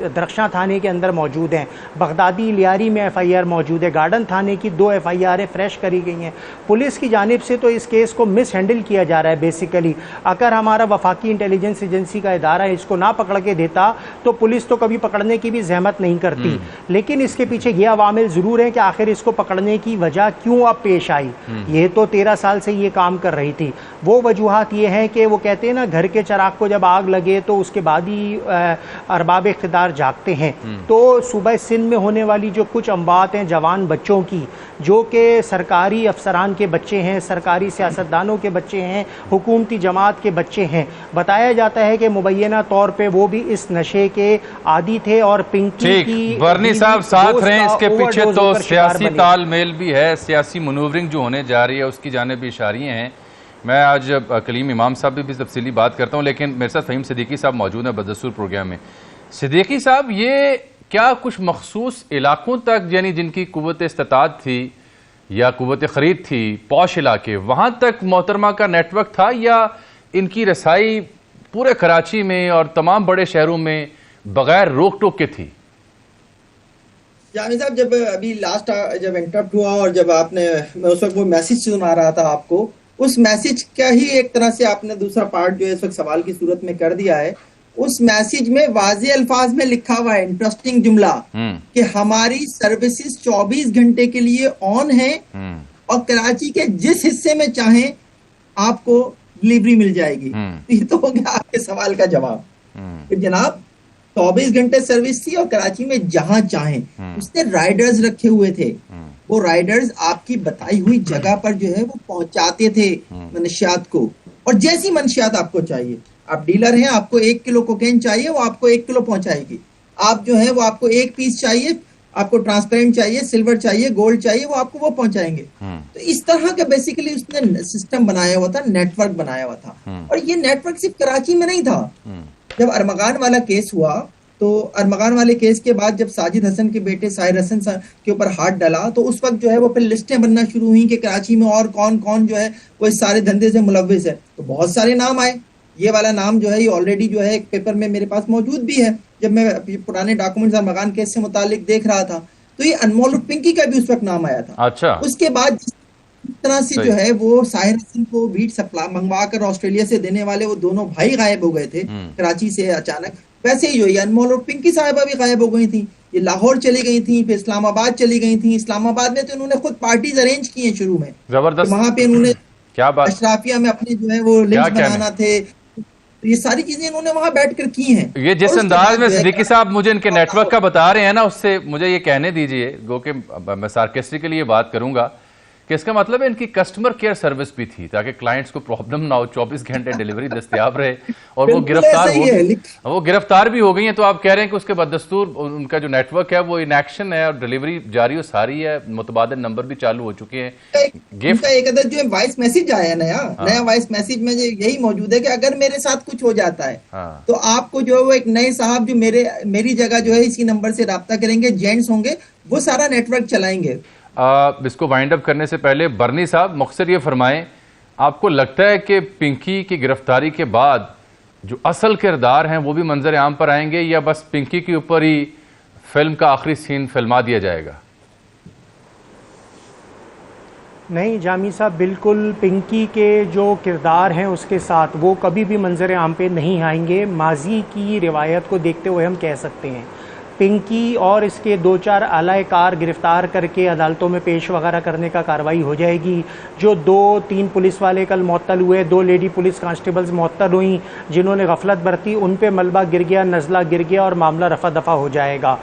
दरख्शां थाने के अंदर मौजूद हैं। बगदादी लियारी में FIR मौजूद है। गार्डन थाने की 2 FIR फ्रेश करी गई हैं। पुलिस की जानिब से तो इस केस को मिस हैंडल किया जा रहा है बेसिकली। अगर हमारा वफाकी इंटेलिजेंस एजेंसी का इदारा इसको ना पकड़ के देता तो पुलिस तो कभी पकड़ने की भी जहमत नहीं करती। लेकिन इसके पीछे ये अवामिल ज़रूर हैं कि आखिर इसको पकड़ने की वजह क्यों अब पेश आई। ये तो 13 साल से ये काम कर रही थी। वो वजूहात ये हैं कि वो कहते हैं ना, घर के चिराग को जब आग लगे तो उसके बाद ही अरबाब इख्तिदार जागते हैं। तो सूबा सिंध में होने वाली जो कुछ अम्बात हैं जवान बच्चों की, जो कि सरकारी अफसरान के बच्चे हैं, सरकारी सियासतदानों के बच्चे हैं, हुकूमती जमात के बच्चे हैं, बताया जाता है कि मुबैना तौर पे वो भी इस नशे के आदी थे और पिंकी की बर्नी साहब साथ रहे। इसके पीछे तो सियासी तालमेल भी है, सियासी मनूवरिंग जो होने जा रही है उसकी जानिब भी इशारियाँ हैं। मैं आज कलीम इमाम साहब भी तफसीली बात करता हूँ, लेकिन मेरे साथ फ़हीम सिद्दीकी साहब मौजूद हैं बदस्तूर प्रोग्राम में। सिद्दीकी साहब, ये क्या कुछ मखसूस इलाकों तक, यानी जिनकी कुव्वत इस्तात थी या कुव्वत ख़रीद थी, पौश इलाके, वहाँ तक मोहतरमा का नेटवर्क था या इनकी रसाई पूरे कराची में और तमाम बड़े शहरों में बग़ैर रोक टोक के थी? जामी साहब, जब अभी लास्ट जब इंटरप्ट हुआ और जब आपने, मैं उस वक्त वो मैसेज सुना रहा था आपको, उस मैसेज का ही एक तरह से आपने दूसरा पार्ट जो है इस वक्त सवाल की सूरत में कर दिया है। उस मैसेज में वाज़े अल्फाज में लिखा हुआ है, इंटरेस्टिंग जुमला, कि हमारी सर्विसेज 24 घंटे के लिए ऑन है और कराची के जिस हिस्से में चाहें आपको डिलीवरी मिल जाएगी। ये तो हो गया आपके सवाल का जवाब कि जनाब 24 घंटे सर्विस थी और कराची में जहां चाहें। उसने राइडर्स रखे हुए थे, वो राइडर्स आपकी बताई हुई जगह पर जो है वो पहुंचाते थे मनशियात को, और जैसी मनशियात आपको चाहिए, आप डीलर हैं, आपको 1 किलो कोकेन चाहिए, वो आपको 1 किलो पहुंचाएगी। आप जो है वो आपको 1 पीस चाहिए, आपको ट्रांसपेरेंट चाहिए, सिल्वर चाहिए, गोल्ड चाहिए, वो आपको वो पहुंचाएंगे। तो इस तरह का बेसिकली उसने सिस्टम बनाया हुआ था, नेटवर्क बनाया हुआ था। और ये नेटवर्क सिर्फ कराची में नहीं था। जब अरमगान वाला केस हुआ तो अरमगान वाले केस के बाद जब साजिद हसन के बेटे साहिर हसन के ऊपर हाथ डाला तो उस वक्त जो है वो फिर लिस्टें बनना शुरू हुई कि कराची में और कौन कौन जो है वो इस सारे धंधे से मुलव्विस है। तो बहुत सारे नाम आए। ये वाला नाम जो है ये ऑलरेडी जो है एक पेपर में मेरे पास मौजूद भी है। जब मैं पुराने डॉक्यूमेंट्स अरमगान केस से मुतालिक देख रहा था तो ये अनमोल पिंकी का भी उस वक्त नाम आया था। अच्छा। उसके बाद जिस तरह से जो है वो साहिर हसन को वीट सप्लाई मंगवा कर ऑस्ट्रेलिया से देने वाले वो दोनों भाई गायब हो गए थे कराची से अचानक, वैसे ही जो ये अनमोल और पिंकी साहिबा भी गायब हो गई थी। ये लाहौर चली गई थी, फिर इस्लामाबाद चली गई थी। इस्लामाबाद में तो इन्होंने खुद पार्टीज अरेंज की हैं शुरू में, जबरदस्त। वहां पे इन्होंने क्या बात, अशराफिया में अपने जो है वो लिंक बनाना थे, तो ये सारी चीजें इन्होंने वहां बैठकर की हैं। ये जिस अंदाज में सिद्दीकी साहब मुझे इनके नेटवर्क का बता रहे हैं ना, उससे मुझे ये कहने दीजिए, गो के मैं सार्केस्टिकली ये बात करूंगा कि इसका मतलब है इनकी कस्टमर केयर सर्विस भी थी ताकि क्लाइंट्स को प्रॉब्लम ना हो, 24 घंटे डिलीवरी दस्तयाब रहे। और वो गिरफ्तार भी हो गई हैं। तो आप कह रहे हैं कि उसके बदस्तूर उनका जो नेटवर्क है वो इन एक्शन है और डिलीवरी जारी और सारी है, मुतबादिल नंबर भी चालू हो चुके हैं। गिफ्ट एक अदर जो वॉइस मैसेज आया है नया वॉइस मैसेज में यही मौजूद है कि अगर मेरे साथ कुछ हो जाता है तो आपको जो है वो एक नए साहब जो मेरी जगह जो है इसी नंबर से राब्ता करेंगे, जेंट्स होंगे, वो सारा नेटवर्क चलाएंगे। इसको वाइंड अप करने से पहले बर्नी साहब मुख्तसर ये फरमाएं, आपको लगता है कि पिंकी की गिरफ्तारी के बाद जो असल किरदार हैं वो भी मंजर आम पर आएंगे या बस पिंकी के ऊपर ही फिल्म का आखिरी सीन फिल्मा दिया जाएगा? नहीं जामी साहब, बिल्कुल पिंकी के जो किरदार हैं उसके साथ वो कभी भी मंजर आम पे नहीं आएंगे। माजी की रिवायत को देखते हुए हम कह सकते हैं पिंकी और इसके 2-4 आलाकार गिरफ्तार करके अदालतों में पेश वगैरह करने का कार्रवाई हो जाएगी। जो 2-3 पुलिस वाले कल मुअत्तल हुए, 2 लेडी पुलिस कांस्टेबल्स मुअत्तल हुई जिन्होंने गफलत बरती, उन पे मलबा गिर गया, नज़ला गिर गया और मामला रफा दफा हो जाएगा।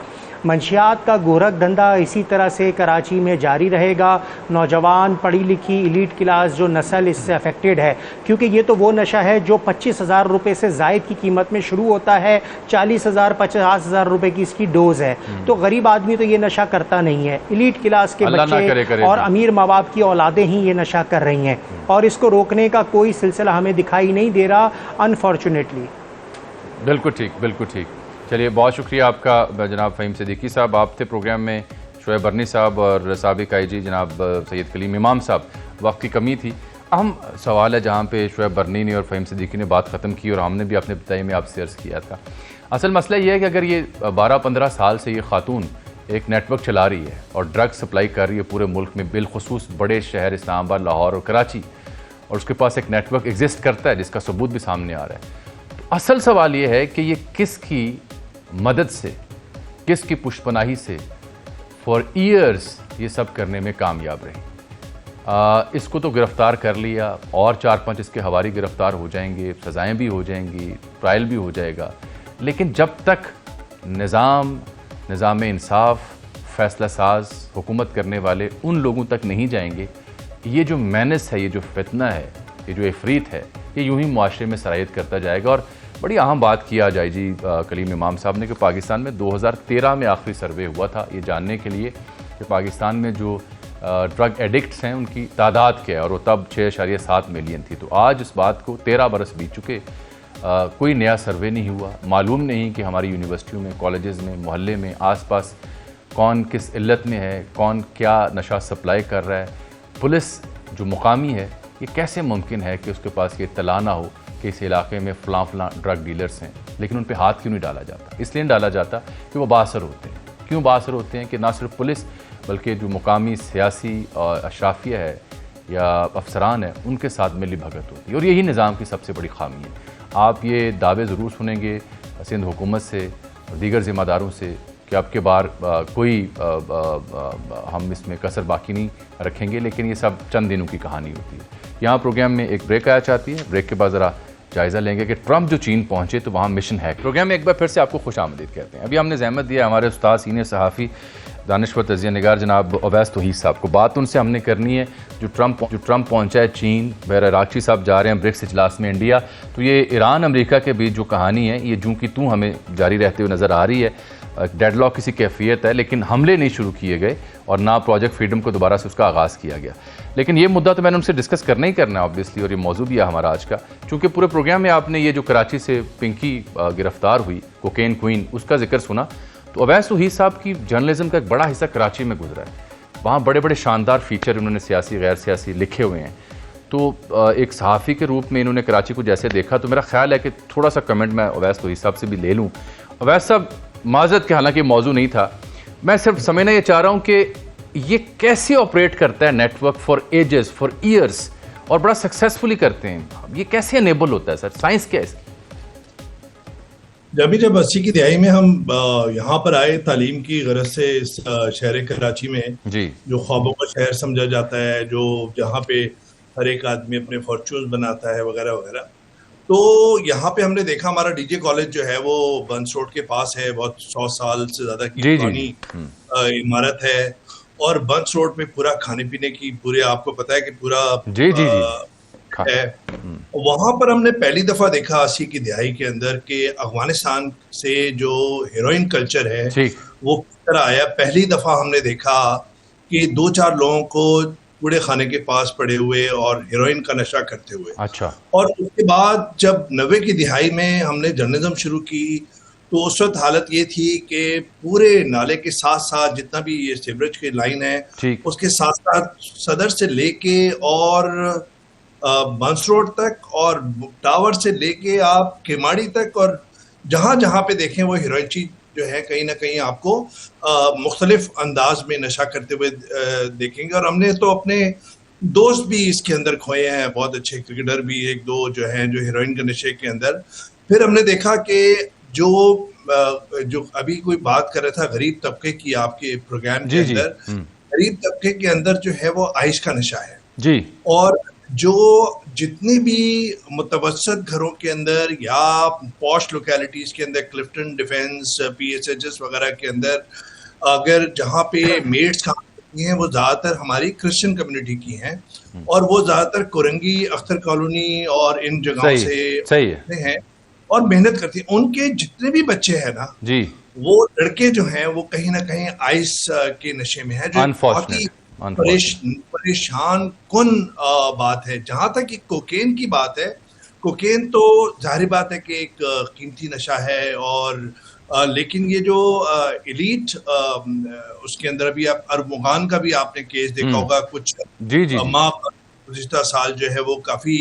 मंशियात का गोरख धंधा इसी तरह से कराची में जारी रहेगा। नौजवान पढ़ी लिखी इलीट क्लास जो नस्ल इससे अफेक्टेड है, क्योंकि ये तो वो नशा है जो 25,000 रुपये से ज़ायद की कीमत में शुरू होता है, 40,000 50,000 रुपये की इसकी डोज है। तो गरीब आदमी तो ये नशा करता नहीं है, इलीट क्लास के बच्चे और अमीर माँ बाप की औलादें ही ये नशा कर रही हैं और इसको रोकने का कोई सिलसिला हमें दिखाई नहीं दे रहा, अनफॉर्चुनेटली। बिल्कुल ठीक, बिल्कुल ठीक। चलिए, बहुत शुक्रिया आपका जनाब फ़हीम सिद्दीकी साहब। आप थे प्रोग्राम में शोएब बरनी साहब और साबिक आईजी जनाब सैयद कलीम इमाम साहब। वक्त की कमी थी। अहम सवाल है जहाँ पे शोएब बरनी ने और फ़हीम सिद्दीकी ने बात ख़त्म की और हमने भी अपने बताई में आपसे अर्ज़ किया था। असल मसला ये है कि अगर ये 12-15 साल से ये खातून एक नेटवर्क चला रही है और ड्रग सप्लाई कर रही है पूरे मुल्क में, बिलखुसूस बड़े शहर इस्लामाबाद, लाहौर और कराची, और उसके पास एक नेटवर्क एग्जिस्ट करता है जिसका सबूत भी सामने आ रहा है, तो असल सवाल ये है कि ये किसकी मदद से, किसकी पुष्पनाही से फॉर ईयर्स ये सब करने में कामयाब रही। इसको तो गिरफ़्तार कर लिया और 4-5 इसके हवारी गिरफ़्तार हो जाएंगे, सज़ाएँ भी हो जाएंगी, ट्रायल भी हो जाएगा, लेकिन जब तक निज़ाम इंसाफ, फ़ैसला साज, हुकूमत करने वाले उन लोगों तक नहीं जाएंगे, ये जो मैनस है, ये जो फितना है, ये जो इफ़रीत है, ये यूं ही मुआशरे में सरायत करता जाएगा। और बड़ी अहम बात किया जाए जी कलीम इमाम साहब ने कि पाकिस्तान में 2013 में आखिरी सर्वे हुआ था ये जानने के लिए कि पाकिस्तान में जो ड्रग एडिक्ट्स हैं उनकी तादाद क्या है, और वो तब 6.7 मिलियन थी। तो आज इस बात को 13 बरस बीत चुके, कोई नया सर्वे नहीं हुआ। मालूम नहीं कि हमारी यूनिवर्सिटियों में, कॉलेजेस में, मोहल्ले में, आसपास कौन किस इल्लत में है, कौन क्या नशा सप्लाई कर रहा है। पुलिस जो मुकामी है, ये कैसे मुमकिन है कि उसके पास ये इत्तला ना हो कि इस इलाके में फ़लाँ ड्रग डीलर्स हैं, लेकिन उन पे हाथ क्यों नहीं डाला जाता? इसलिए नहीं डाला जाता कि वो बाअसर होते हैं। क्यों बाअसर होते हैं कि ना सिर्फ पुलिस बल्कि जो मुकामी सियासी और अशराफिया है या अफसरान है, उनके साथ मिली भगत होती है, और यही निज़ाम की सबसे बड़ी खामी है। आप ये दावे ज़रूर सुनेंगे सिंध हुकूमत से और दीगर ज़िम्मेदारों से कि अब के बार कोई हम इसमें कसर बाकी नहीं रखेंगे, लेकिन ये सब चंद दिनों की कहानी होती है। यहाँ प्रोग्राम में एक ब्रेक आया चाहती है। ब्रेक के बाद ज़रा जायज़ा लेंगे कि ट्रंप जो चीन पहुँचे तो वहाँ मिशन है। प्रोग्राम में एक बार फिर से आपको खुशामदीद कहते हैं। अभी हमने ज़हमत दिया हमारे उस्ताद सीनियर सहाफ़ी दानिश्वर तज़िया निगार जनाब अवैस तौहीद साहब को। बात उनसे हमने करनी है जो ट्रंप पहुँचा है चीन, बहर इराक़ी साहब जा रहे हैं ब्रिक्स इजलास में इंडिया। तो ये ईरान अमेरिका के बीच जो कहानी है, ये जूँ की तू हमें जारी रहते हुए नज़र आ रही है। डेडलॉक किसी कैफियत है, लेकिन हमले नहीं शुरू किए गए और ना प्रोजेक्ट फ्रीडम को दोबारा से उसका आगाज़ किया गया। लेकिन ये मुद्दा तो मैंने उनसे डिस्कस करना ही करना है ऑब्वियसली, और ये मौजू भी है हमारा आज का। चूँकि पूरे प्रोग्राम में आपने ये जो कराची से पिंकी गिरफ्तार हुई, कोकेन क्वीन, उसका जिक्र सुना, तो अवैस तौहीद साहब की जर्नलिज्म का एक बड़ा हिस्सा कराची में गुजरा है। वहाँ बड़े बड़े शानदार फीचर उन्होंने सियासी गैर सियासी लिखे हुए हैं। तो एक सहाफ़ी के रूप में इन्होंने कराची को जैसे देखा, तो मेरा ख्याल है कि थोड़ा सा कमेंट मैं अवैस तौहीद साहब से भी ले लूँ। अवैस साहब, माज़रत के हालांकि मौजू नहीं था, मैं सिर्फ समझना ये चाह रहा हूँ कि ये कैसे ऑपरेट करता है network for ages, for years, और बड़ा सक्सेसफुली करते हैं। ये कैसे एनेबल होता है सर? साइंस क्या है? जब 80 की दिहाई में हम यहाँ पर आए तालीम की गरज से इस शहर कराची में जी, जो ख्वाबों का शहर समझा जाता है, जो जहाँ पे हर एक आदमी अपने फॉर्च्यून्स बनाता है वगैरह वगैरह, तो यहाँ पे हमने देखा हमारा डीजे कॉलेज जो है वो बंस रोड के पास है, बहुत 100 साल से ज्यादा की पुरानी इमारत है, और बंस रोड में पूरा खाने पीने की पूरे आपको पता है कि पूरा है। वहां पर हमने पहली दफा देखा 80 की दिहाई के अंदर कि अफगानिस्तान से जो हेरोइन कल्चर है वो किस तरह आया। पहली दफा हमने देखा कि 2-4 लोगों को कूड़े खाने के पास पड़े हुए और हेरोइन का नशा करते हुए। अच्छा। और उसके बाद जब 90 की दिहाई में हमने जर्नलिज्म शुरू की, तो उस वक्त हालत ये थी कि पूरे नाले के साथ साथ जितना भी ये सीवरेज की लाइन है उसके साथ साथ सदर से लेके और बंस रोड तक और टावर से लेके आप केमाड़ी तक, और जहां जहां पे देखें वो हेरोइन जो है कहीं ना कहीं आपको मुख्तलिफ अंदाज में नशा करते हुए देखेंगे। और हमने तो अपने दोस्त भी इसके अंदर खोए हैं, बहुत अच्छे क्रिकेटर भी एक दो जो हैं जो हीरोइन के नशे के अंदर। फिर हमने देखा कि जो अभी कोई बात कर रहा था गरीब तबके की आपके प्रोग्राम के अंदर, गरीब तबके के अंदर जो है वो आइश का नशा है जी। और जो जितने भी मुतवस्सत घरों के अंदर या पॉश लोकेलिटीज के अंदर, क्लिफ्टन डिफेंस, PSHs वगैरह के अंदर, अगर जहाँ पे मेड्स काम करती हैं वो ज्यादातर हमारी क्रिश्चियन कम्युनिटी की हैं, और वो ज्यादातर कोरंगी, अख्तर कॉलोनी और इन जगहों से हैं और मेहनत करती हैं। उनके जितने भी बच्चे हैं ना जी, वो लड़के जो हैं वो कहीं ना कहीं आइस के नशे में है, जो बहुत ही परेशान कुन बात है। जहां तक कि कोकेन की बात है, कोकेन तो जाहिर बात है कि एक कीमती नशा है, और लेकिन ये जो एलीट उसके अंदर अभी आप अरमुगान का भी आपने केस देखा होगा, कुछ माह गुज़िश्ता साल जो है वो काफी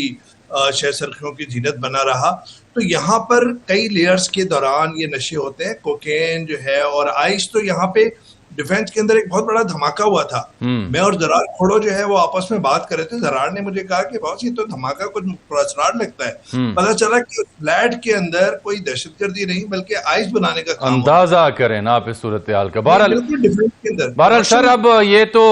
शहर सरखियों की जीनत बना रहा। तो यहाँ पर कई लेयर्स के दौरान ये नशे होते हैं, कोकेन जो है और आइस। तो यहाँ पे डिफेंस के अंदर एक बहुत बड़ा धमाका हुआ था। मैं और जरार खोड़ो जो है वो आपस में बात कर रहे थे। जरार ने मुझे कहा कि बहुत ही तो धमाका कुछ पुरस्कार लगता है। पता चला कि फ्लैट के अंदर कोई दहशतगर्दी नहीं बल्कि आइस बनाने का काम। अंदाजा करें ना आप इस सूरत हाल का। बहरहाल सर, अब ये तो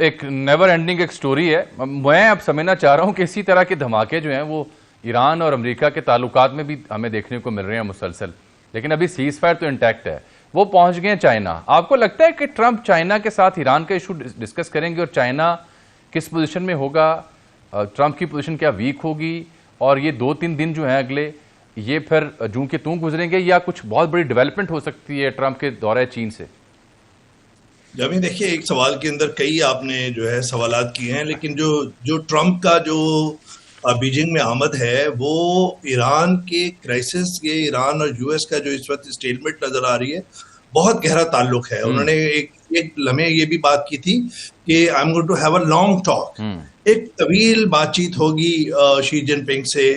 एक नेवर एंडिंग एक स्टोरी है। मैं अब समझना चाह रहा हूँ कि इसी तरह के धमाके जो हैं वो ईरान और अमेरिका के ताल्लुकात में भी हमें देखने को मिल रहे हैं मुसलसल, लेकिन अभी सीज फायर तो इंटैक्ट है। वो पहुंच गए चाइना। आपको लगता है कि ट्रंप चाइना के साथ ईरान का इशू डिस्कस करेंगे और चाइना किस पोजीशन में होगा? ट्रंप की पोजीशन क्या वीक होगी? और ये 2-3 दिन जो हैं अगले, ये फिर जूं के तूं गुजरेंगे या कुछ बहुत बड़ी डेवलपमेंट हो सकती है ट्रंप के दौरे चीन से? जब देखिए, एक सवाल के अंदर कई आपने जो है सवालात किए हैं, लेकिन जो ट्रंप का जो बीजिंग में आमद है वो ईरान के क्राइसिस, ये ईरान और यूएस का जो इस वक्त स्टेलमेट नजर आ रही है, बहुत गहरा ताल्लुक है। उन्होंने एक लम्हे ये भी बात की थी कि I am going to have a long talk, एक तवील बातचीत होगी शी जिनपिंग से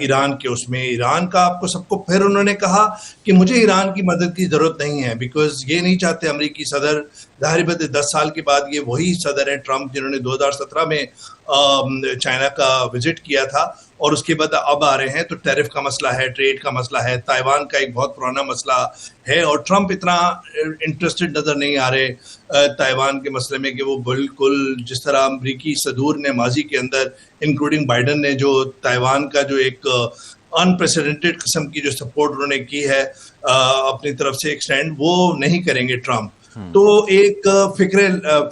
ईरान के उसमें। ईरान का आपको सबको फिर उन्होंने कहा कि मुझे ईरान की मदद की जरूरत नहीं है, बिकॉज ये नहीं चाहते अमेरिकी सदर, जाहिर बात है 10 साल के बाद ये वही सदर है ट्रंप जिन्होंने 2017 में चाइना का विजिट किया था और उसके बाद अब आ रहे हैं। तो टैरिफ का मसला है, ट्रेड का मसला है, ताइवान का एक बहुत पुराना मसला है, और ट्रंप इतना इंटरेस्टेड नजर नहीं आ रहे ताइवान के मसले में कि वो बिल्कुल जिस तरह अमरीकी सदूर ने माजी के अंदर, इंक्लूडिंग बाइडन ने, जो ताइवान का जो एक अनप्रेसिडेंटेड किस्म की जो सपोर्ट उन्होंने की है अपनी तरफ से एक्सटेंड, वो नहीं करेंगे ट्रंप। तो एक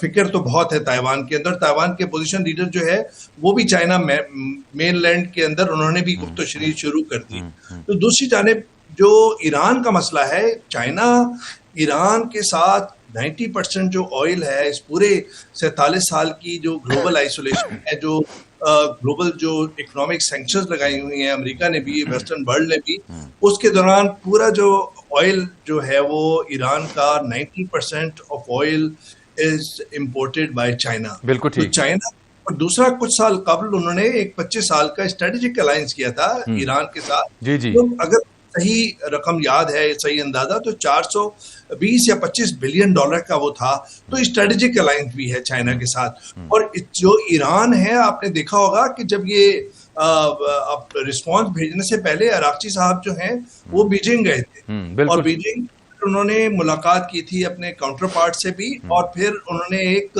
फिक्र तो बहुत है ताइवान के अंदर। ताइवान के पोजीशन लीडर जो है वो भी चाइना मेनलैंड के अंदर उन्होंने भी गुफ्तगू शुरू कर दी। तो दूसरी जानिब जो ईरान का मसला है, चाइना ईरान के साथ 90% जो ऑयल है इस पूरे 47 साल की जो ग्लोबल आइसोलेशन है, जो ग्लोबल जो इकोनॉमिक सैंक्शंस लगाई हुई हैं अमेरिका ने भी, वेस्टर्न वर्ल्ड ने भी, उसके दौरान पूरा जो ऑयल जो है वो ईरान का 90% of oil is imported by China. बिल्कुल ठीक। तो चाइना, और दूसरा कुछ साल कबल उन्होंने एक 25 साल का स्ट्रेटेजिक अलायंस किया था ईरान के साथ। जी जी। तो अगर सही रकम याद है, सही अंदाजा, तो 420 या 25 बिलियन डॉलर का वो था। तो स्ट्रेटेजिक अलायंस भी है चाइना के साथ। और जो ईरान है, आपने देखा होगा कि जब ये रिस्पॉन्स भेजने से पहले अराक्ची साहब जो हैं वो बीजिंग गए थे और बीजिंग उन्होंने मुलाकात की थी अपने काउंटर पार्ट से भी, और फिर उन्होंने एक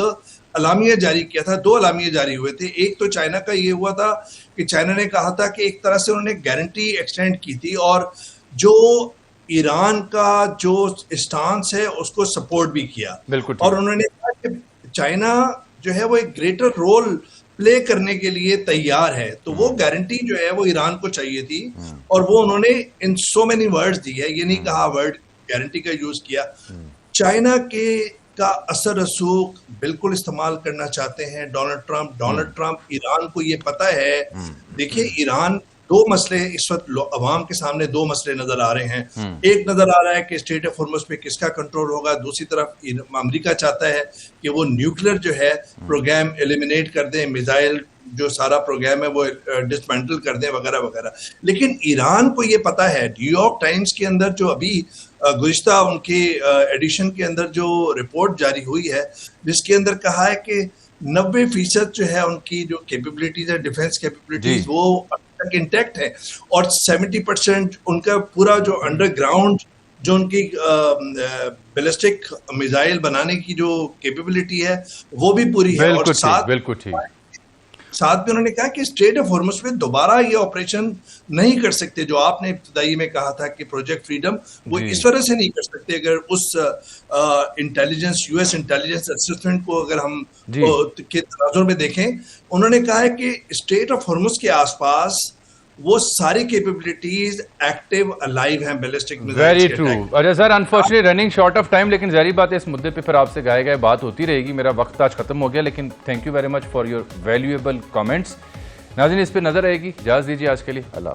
अलामिया जारी किया था। 2 अलामिया जारी हुए थे। एक तो चाइना का ये हुआ था कि चाइना ने कहा था कि एक तरह से उन्होंने गारंटी एक्सटेंड की थी और जो ईरान का जो स्टांस है उसको सपोर्ट भी किया। बिल्कुल। और उन्होंने कहा कि चाइना जो है वो एक ग्रेटर रोल प्ले करने के लिए तैयार है। तो वो गारंटी जो है वो ईरान को चाहिए थी और वो उन्होंने इन सो मेनी वर्ड्स दी है, ये नहीं कहा वर्ड गारंटी का यूज किया। चाइना के का असर रसूख बिल्कुल इस्तेमाल करना चाहते हैं डोनाल्ड ट्रंप। ईरान को ये पता है। देखिए, ईरान 2 मसले इस वक्त अवाम के सामने 2 मसले नजर आ रहे हैं। एक नजर आ रहा है कि स्टेट ऑफ हॉर्मुज़ पे किसका कंट्रोल होगा। दूसरी तरफ अमेरिका चाहता है कि वो न्यूक्लियर जो है प्रोग्राम एलिमिनेट कर दें, मिसाइल जो सारा प्रोग्राम है वो डिसमेंटल कर दें वगैरह वगैरह। लेकिन ईरान को ये पता है। न्यूयॉर्क टाइम्स के अंदर जो अभी गुज़िश्ता उनके एडिशन के अंदर जो रिपोर्ट जारी हुई है, जिसके अंदर कहा है कि 90% जो है उनकी जो कैपेबिलिटीज है, डिफेंस कैपेबिलिटीज, वो अभी तक इंटैक्ट है। और 70% उनका पूरा जो अंडरग्राउंड जो उनकी बैलिस्टिक मिसाइल बनाने की जो कैपेबिलिटी है वो भी पूरी है। और साथ में उन्होंने कहा कि स्ट्रेट ऑफ हॉर्मुज़ में दोबारा ये ऑपरेशन नहीं कर सकते, जो आपने इब्तदाई में कहा था कि प्रोजेक्ट फ्रीडम, वो इस वजह से नहीं कर सकते। अगर उस इंटेलिजेंस, यूएस इंटेलिजेंस असिस्टेंट को अगर हम के तनाजुर में देखें, उन्होंने कहा है कि स्ट्रेट ऑफ हॉर्मुज़ के आसपास वो सारी कैपेबिलिटीज एक्टिव अलाइव हैं बैलिस्टिक मिसाइल्स। Very true. अच्छा sir, unfortunately running short of time, लेकिन जारी बात है इस मुद्दे पे फिर आपसे गाए गए बात होती रहेगी। मेरा वक्त आज खत्म हो गया, लेकिन thank you very much for your valuable comments. नाज़रीन, इस पे नजर रहेगी। इजाज़त दीजिए आज के लिए। अल्लाह।